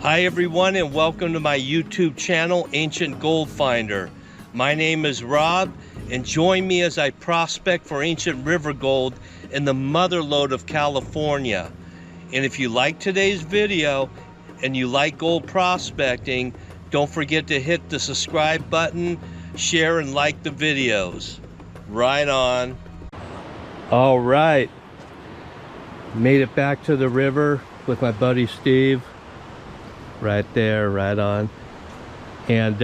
Hi everyone, and welcome to my YouTube channel, Ancient Gold Finder. My name is Rob, and join me as I prospect for ancient river gold in the mother lode of California. And if you like today's video and you like gold prospecting, don't forget to hit the subscribe button, share and like the videos. Right on. All right, made it back to the river with my buddy Steve. Right there, right on. And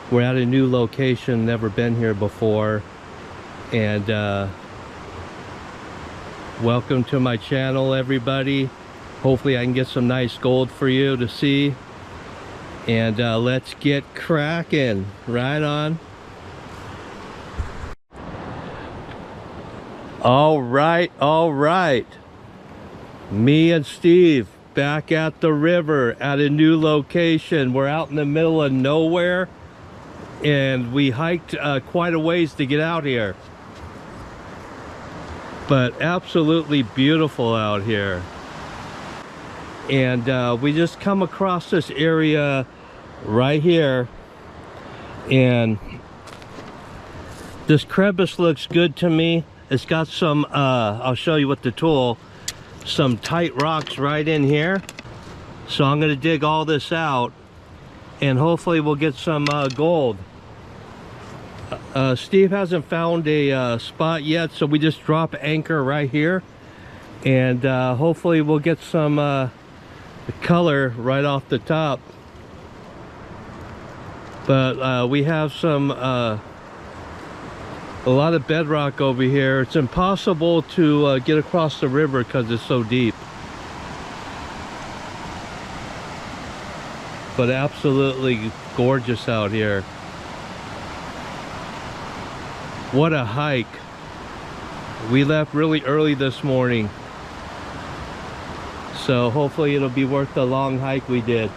we're at a new location, never been here before. And welcome to my channel, everybody. Hopefully I can get some nice gold for you to see. And let's get cracking. Right on. All right. Me and Steve back at the river at a new location. We're out in the middle of nowhere, and we hiked quite a ways to get out here, but absolutely beautiful out here. And we just come across this area right here, and this crevice looks good to me. It's got some I'll show you with the tool, some tight rocks right in here. So I'm going to dig all this out and hopefully we'll get some gold. Steve hasn't found a spot yet, so we just drop anchor right here, and hopefully we'll get some color right off the top. But we have some a lot of bedrock over here. It's impossible to get across the river because it's so deep. But absolutely gorgeous out here. What a hike. We left really early this morning, so hopefully it'll be worth the long hike we did.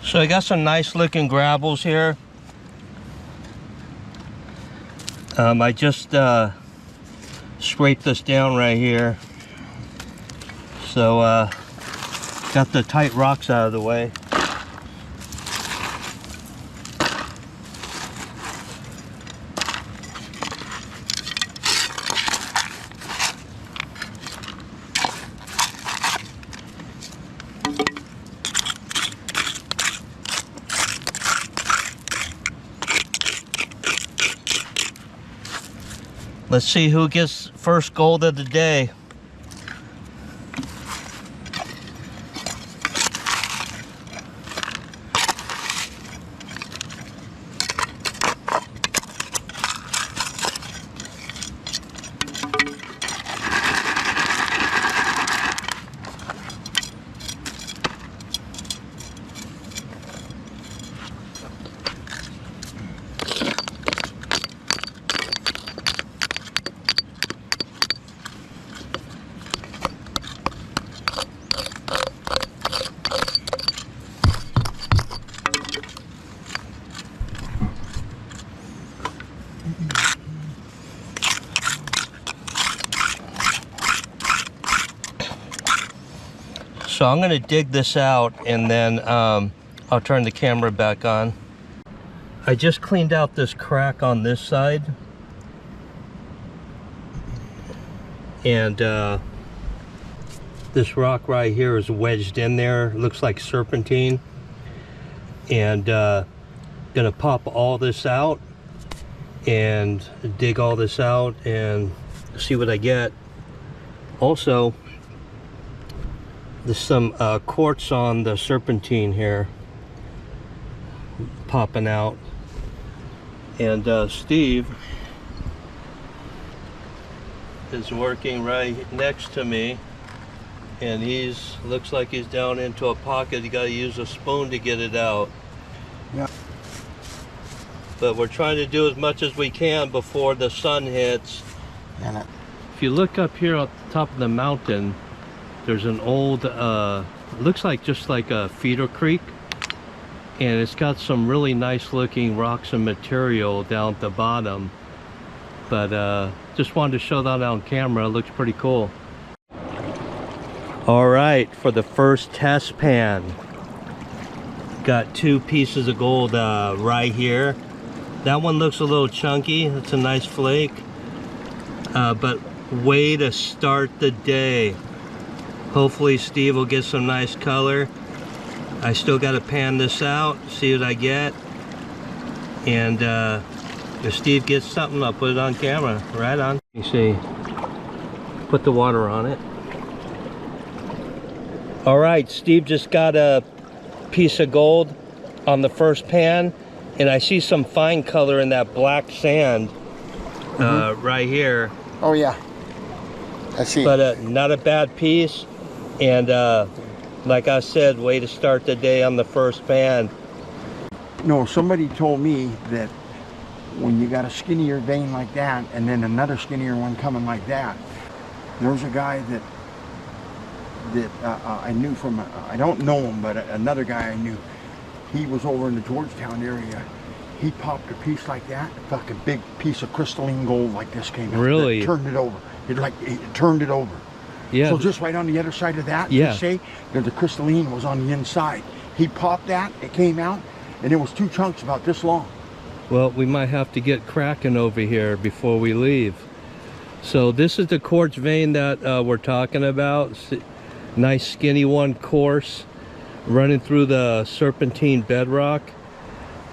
So I got some nice looking gravels here. I just scraped this down right here. So got the tight rocks out of the way. Let's see who gets first gold of the day. So I'm going to dig this out, and then I'll turn the camera back on. I just cleaned out this crack on this side, and this rock right here is wedged in there. It looks like serpentine. And gonna pop all this out and dig all this out and see what I get. Also, there's some quartz on the serpentine here popping out, and Steve is working right next to me, and looks like he's down into a pocket. You got to use a spoon to get it out. Yeah. But we're trying to do as much as we can before the sun hits. And if you look up here at the top of the mountain, there's an old looks like just like a feeder creek, and it's got some really nice looking rocks and material down at the bottom. But just wanted to show that on camera. It looks pretty cool. All right, for the first test pan, got 2 pieces of gold right here. That one looks a little chunky. It's a nice flake, but way to start the day. Hopefully Steve will get some nice color. I still got to pan this out, see what I get, and if Steve gets something, I'll put it on camera. Right on. You see, put the water on it. All right, Steve just got a piece of gold on the first pan, and I see some fine color in that black sand right here. oh yeah, I see. But not a bad piece, and like I said, way to start the day on the first pan. No, somebody told me that when you got a skinnier vein like that and then another skinnier one coming like that, there's a guy that I knew from, I don't know him, but another guy I knew, he was over in the Georgetown area. He popped a piece like that, like a big piece of crystalline gold like this came out. Really? It turned it over. It turned it over. Yeah. So just right on the other side of that, yeah, just say that the crystalline was on the inside. He popped that, it came out, and it was 2 chunks about this long. Well, we might have to get cracking over here before we leave. So this is the quartz vein that we're talking about. Nice skinny one, coarse, running through the serpentine bedrock.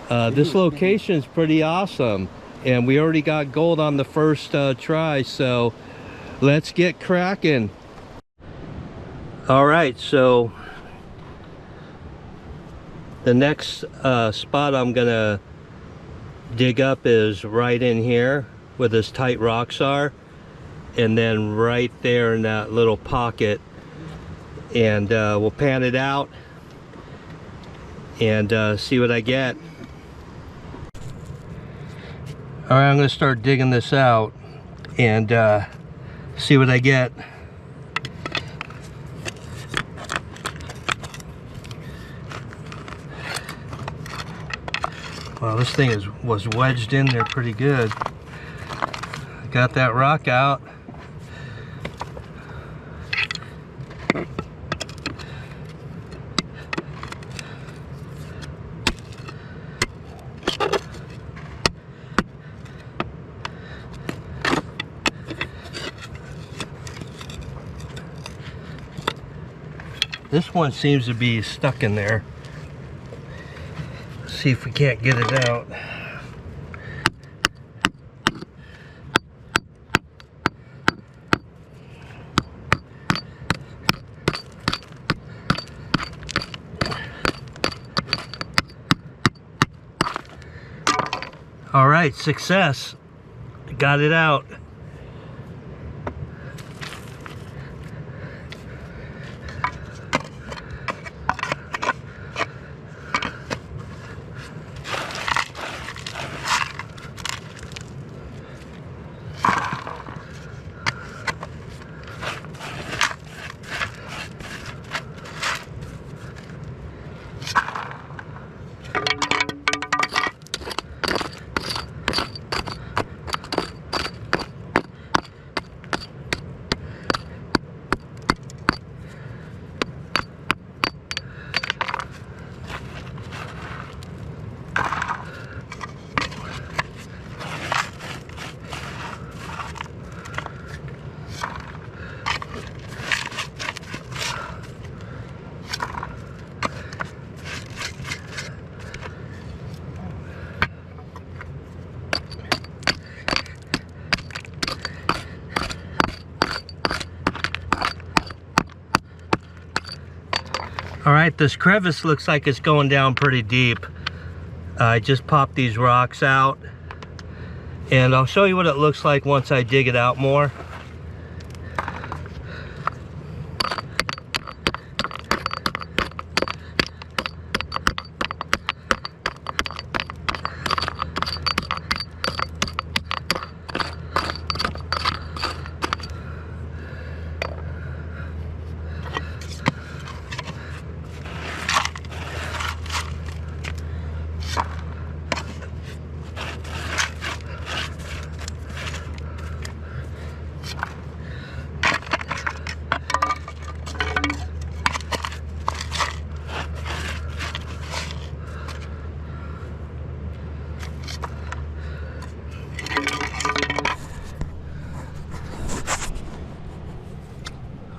This location is pretty awesome, and we already got gold on the first try, so let's get cracking. All right, so the next spot I'm gonna dig up is right in here where those tight rocks are, and then right there in that little pocket, and we'll pan it out and see what I get. All right, I'm gonna start digging this out and see what I get. Well, this thing was wedged in there pretty good. Got that rock out. This one seems to be stuck in there. Let's see if we can't get it out. All right, success. Got it out. right, this crevice looks like it's going down pretty deep. I just popped these rocks out, and I'll show you what it looks like once I dig it out more.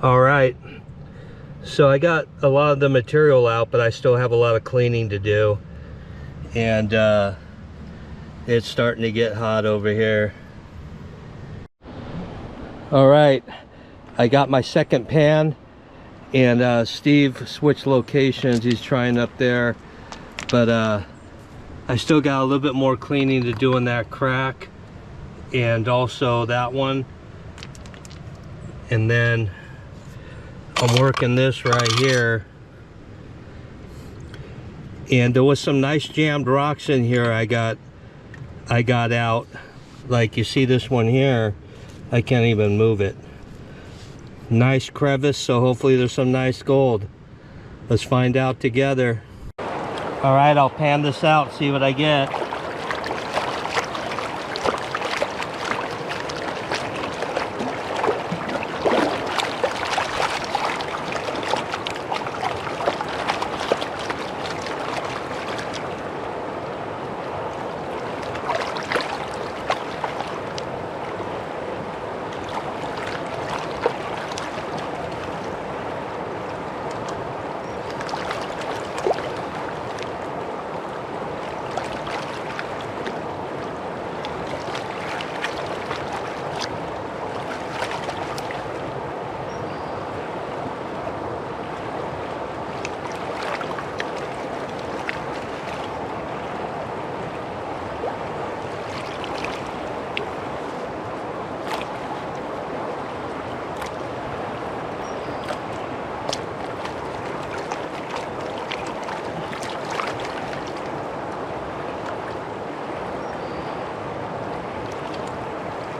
All right, so I got a lot of the material out, but I still have a lot of cleaning to do, and it's starting to get hot over here. All right, I got my second pan, and Steve switched locations. He's trying up there, but I still got a little bit more cleaning to do in that crack, and also that one, and then I'm working this right here, and there was some nice jammed rocks in here I got out. Like you see this one here, I can't even move it. Nice crevice, so hopefully there's some nice gold. Let's find out together. All right, I'll pan this out, see what I get.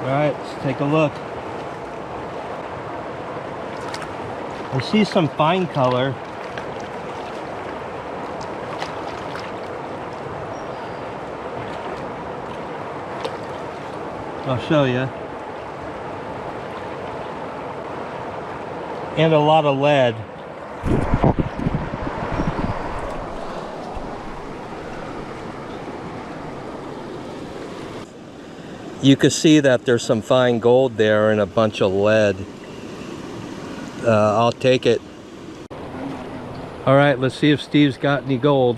All right, let's take a look. I see some fine color. I'll show you. And a lot of lead. You can see that there's some fine gold there and a bunch of lead. I'll take it. All right, let's see if Steve's got any gold.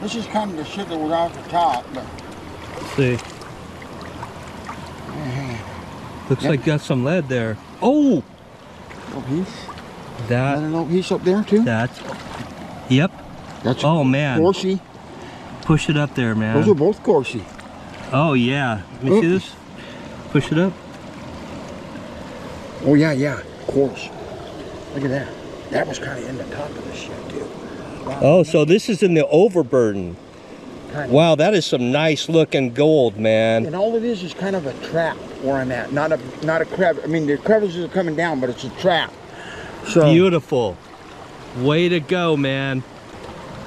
This is kind of the shit that was off the top. But... Let's see. Looks like got some lead there. Oh! Little piece. That. A little piece up there too. That's. Yep. That's. Oh man. Coursey. Push it up there, man. Those are both coursey. Oh yeah. Let me see this. Push it up. Oh yeah, yeah. Coarse. Look at that. That was kind of in the top of the shit too. Wow. Oh, so this is in the overburden. Wow, that is some nice looking gold, man. And all it is kind of a trap where I'm at. Not a crevice. I mean, the crevices are coming down, but it's a trap. So beautiful. Way to go, man.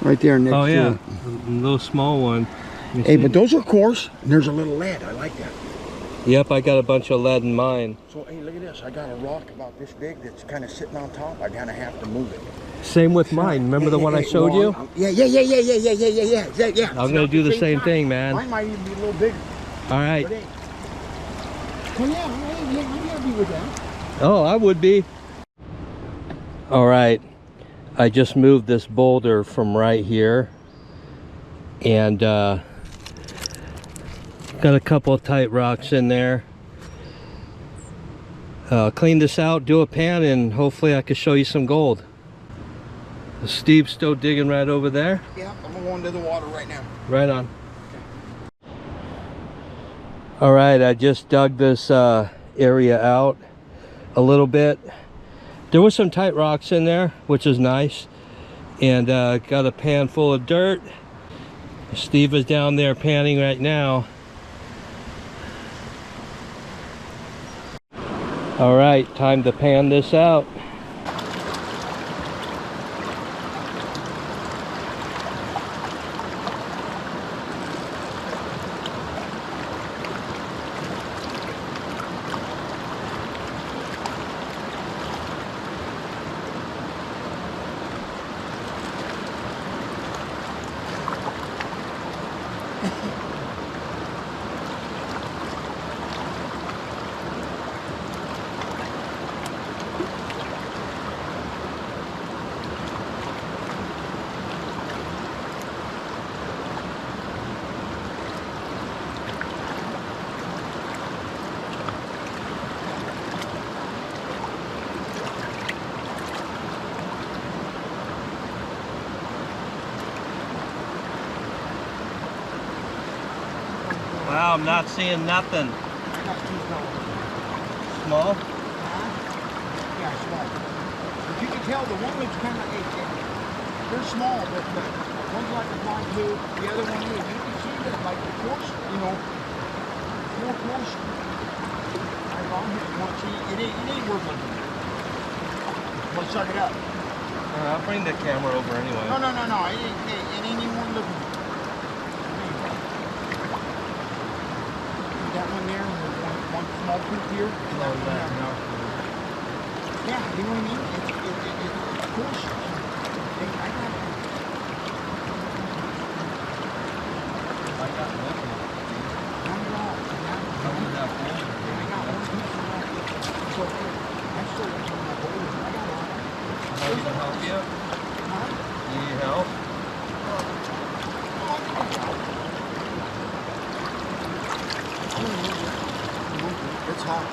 Right there next to oh yeah, a little small one. Hey, but those are coarse, and there's a little lead. I like that. Yep, I got a bunch of lead in mine. So, hey, look at this. I got a rock about this big that's kind of sitting on top. I kind of have to move it. Same with mine. Remember the one I showed you? Yeah. I'm going to do the same thing, man. Mine might even be a little bigger. All right. But, hey, well, yeah, I'm happy with that. Oh, I would be. All right. I just moved this boulder from right here. And got a couple of tight rocks in there. clean this out, do a pan, and hopefully I can show you some gold. Steve's still digging right over there? Yeah, I'm going to the water right now. Right on. All right, I just dug this area out a little bit. There was some tight rocks in there, which is nice. And got a pan full of dirt. Steve is down there panning right now. All right, time to pan this out. Wow, I'm not seeing nothing. I got two Small? Yeah, small. But you can tell the one looks kind of, they're small, but one's like a blind blue, the other one is. You can see that, like the coarse, you know, more coarse. I'm on here. You want to see? It ain't worth looking at. Well, suck it up. I'll bring the camera over anyway. No. It ain't even worth looking at. That one there, and there's one small poop here, and that one there. Yeah, you know what I mean? It's coarse. I got nothing. Not at all. I got one piece of that. It's okay. I'm still looking at my boulder. I got one. How can I help you? Huh? Do you need help? It's hot.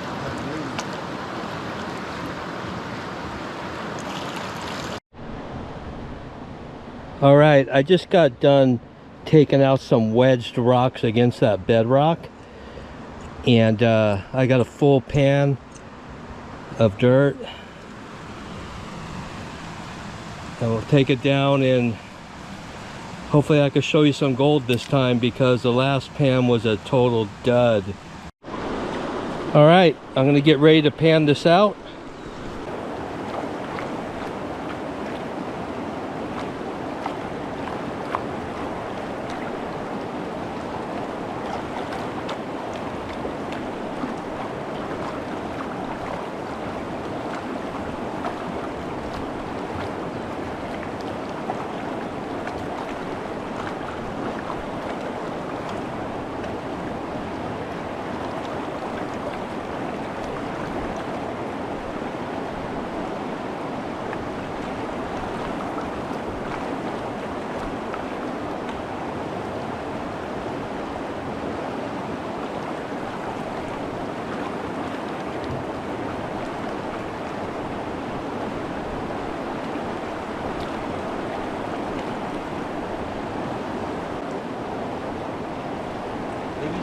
All right, I just got done taking out some wedged rocks against that bedrock, and I got a full pan of dirt. And we'll take it down, and hopefully I can show you some gold this time, because the last pan was a total dud. All right, I'm gonna get ready to pan this out.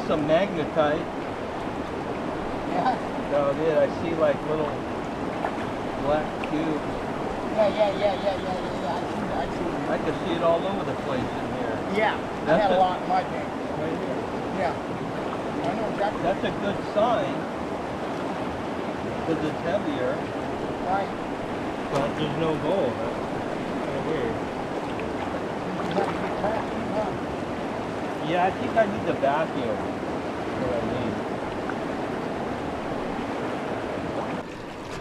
Some magnetite. Yeah. Down it, I see like little black cubes. Yeah. I see. I can see it all over the place in here. Yeah, I had a lot in my tank. Right here. Yeah. I know exactly. That's a good sign, because it's heavier. Right. But there's no gold. That's kind of weird. Yeah, I think I need the vacuum. What I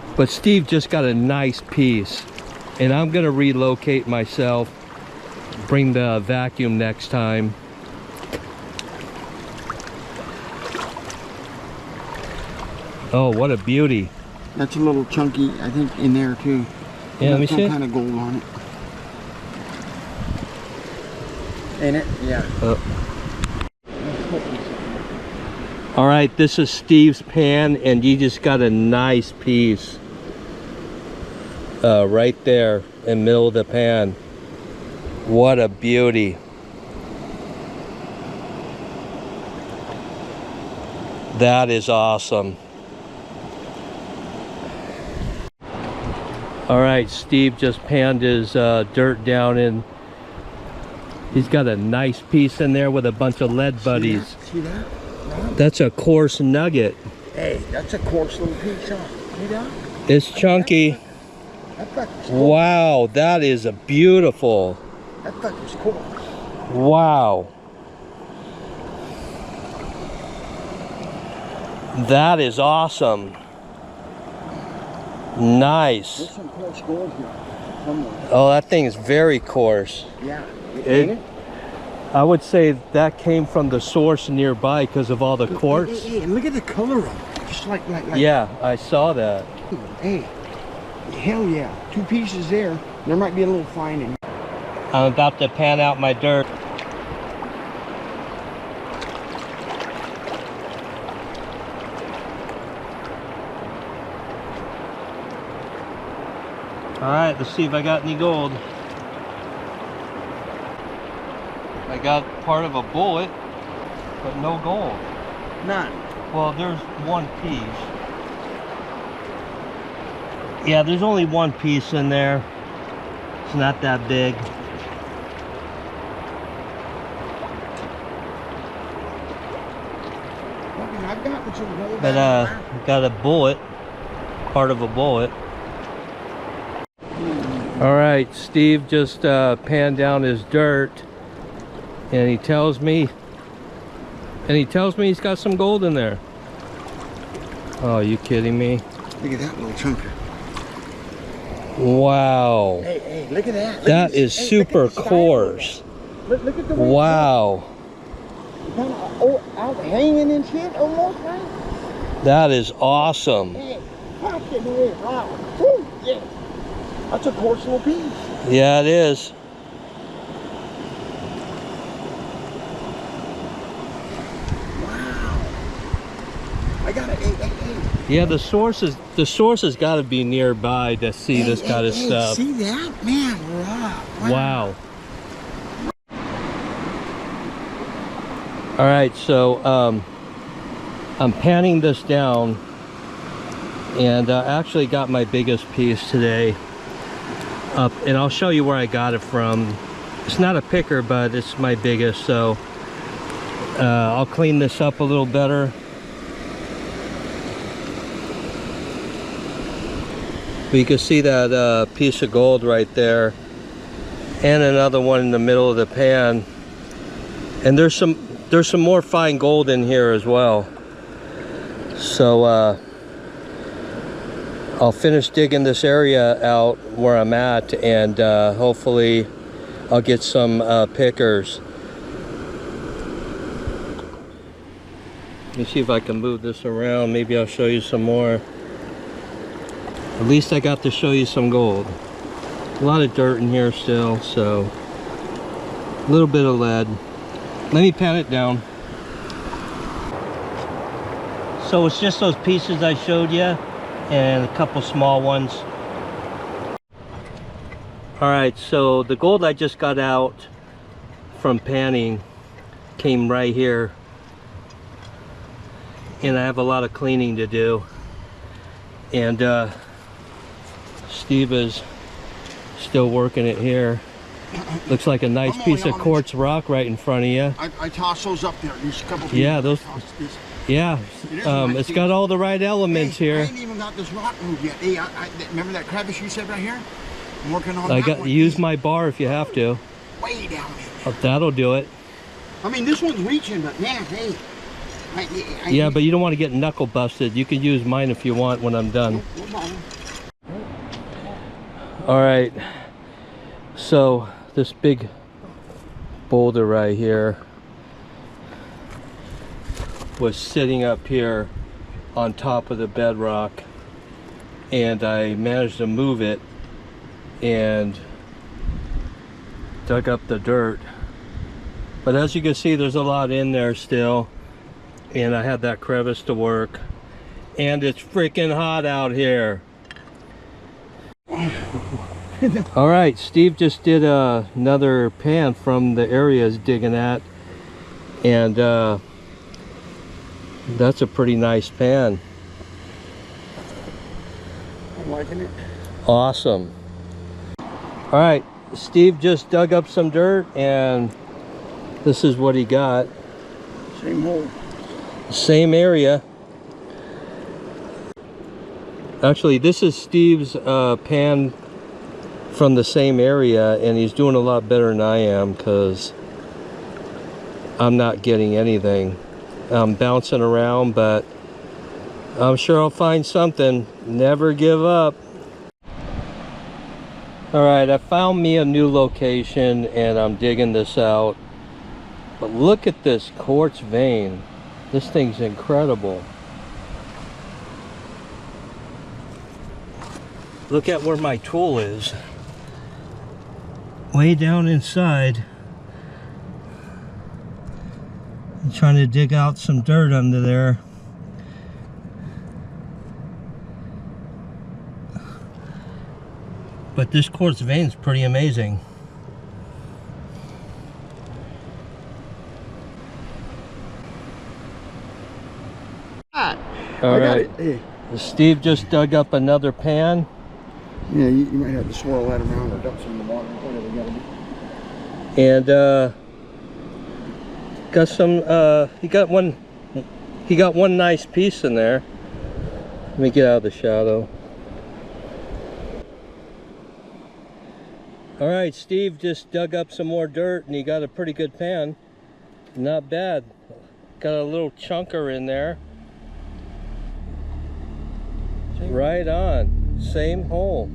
need. But Steve just got a nice piece, and I'm gonna relocate myself, bring the vacuum next time. Oh, what a beauty. That's a little chunky, I think, in there too. Yeah, let me see. Some kind of gold on it. Ain't it? Yeah. All right, this is Steve's pan, and you just got a nice piece right there in the middle of the pan. What a beauty. That is awesome. All right, Steve just panned his dirt down, and he's got a nice piece in there with a bunch of lead buddies. See that? That's a coarse nugget. Hey, that's a coarse little piece, huh? See that? It's chunky. That fucker's coarse. Wow, that is a beautiful. That fucker's coarse. Wow. That is awesome. Nice. There's some coarse gold here somewhere. Oh, that thing is very coarse. Yeah. It- Ain't I would say that came from the source nearby because of all the quartz. Hey, and look at the color of it. Just like Yeah, I saw that. Hey, hell yeah. 2 pieces there. There might be a little fine in. I'm about to pan out my dirt. All right, let's see if I got any gold. I got part of a bullet, but no gold. None. Well, there's one piece. Yeah, there's only one piece in there. It's not that big. I've got some gold. But got a bullet, part of a bullet. All right, Steve just panned down his dirt, and he tells me he's got some gold in there. Oh, you kidding me? Look at that little chunker. Wow. Hey, look at that. That is super coarse. Look at the Wow. kind of out hanging and shit almost, right? That is awesome. Hey, fucking way. Wow. Woo, yeah. That's a coarse little piece. Yeah, it is. Wow. I got it. Hey. Yeah, the source has got to be nearby to see this kind of stuff. See that? Man, Wow. All right, so I'm panning this down, and I actually got my biggest piece today up, and I'll show you where I got it from. It's not a picker, but it's my biggest, so I'll clean this up a little better. But you can see that piece of gold right there, and another one in the middle of the pan, and there's some more fine gold in here as well. So I'll finish digging this area out where I'm at, and hopefully I'll get some pickers. Let me see if I can move this around. Maybe I'll show you some more. At least I got to show you some gold. A lot of dirt in here still, so a little bit of lead. Let me pan it down. So it's just those pieces I showed you and a couple small ones. All right, so the gold I just got out from panning came right here, and I have a lot of cleaning to do, and Steve is still working it here. Looks like a nice piece of quartz rock right in front of you. I toss those up there. These couple. Yeah, those. Yeah, it's got all the right elements here. I ain't even got this rock moved yet. Hey, remember that crevice you said right here? I'm working on that one. Use my bar if you have to. Way down there. Oh, that'll do it. I mean, this one's reaching, but man, hey. Yeah, but you don't want to get knuckle busted. You can use mine if you want when I'm done. No bother. All right, so this big boulder right here was sitting up here on top of the bedrock, and I managed to move it and dug up the dirt. But as you can see, there's a lot in there still, and I had that crevice to work, and it's freaking hot out here. All right, Steve just did another pan from the area he's digging at, and that's a pretty nice pan. I'm liking it. Awesome. All right, Steve just dug up some dirt, and this is what he got. Same hole. Same area. Actually, this is Steve's pan from the same area, and he's doing a lot better than I am because I'm not getting anything. I'm bouncing around, but I'm sure I'll find something. Never give up. All right, I found me a new location, and I'm digging this out. But look at this quartz vein. This thing's incredible. Look at where my tool is. Way down inside. I'm trying to dig out some dirt under there. But this quartz vein is pretty amazing. All right, Hey. Steve just dug up another pan. Yeah, you might have to swirl that around or dump some in the water, whatever you gotta do. And got some he got one nice piece in there. Let me get out of the shadow. All right, Steve just dug up some more dirt, and he got a pretty good pan. Not bad. Got a little chunker in there. Right on. Same hole.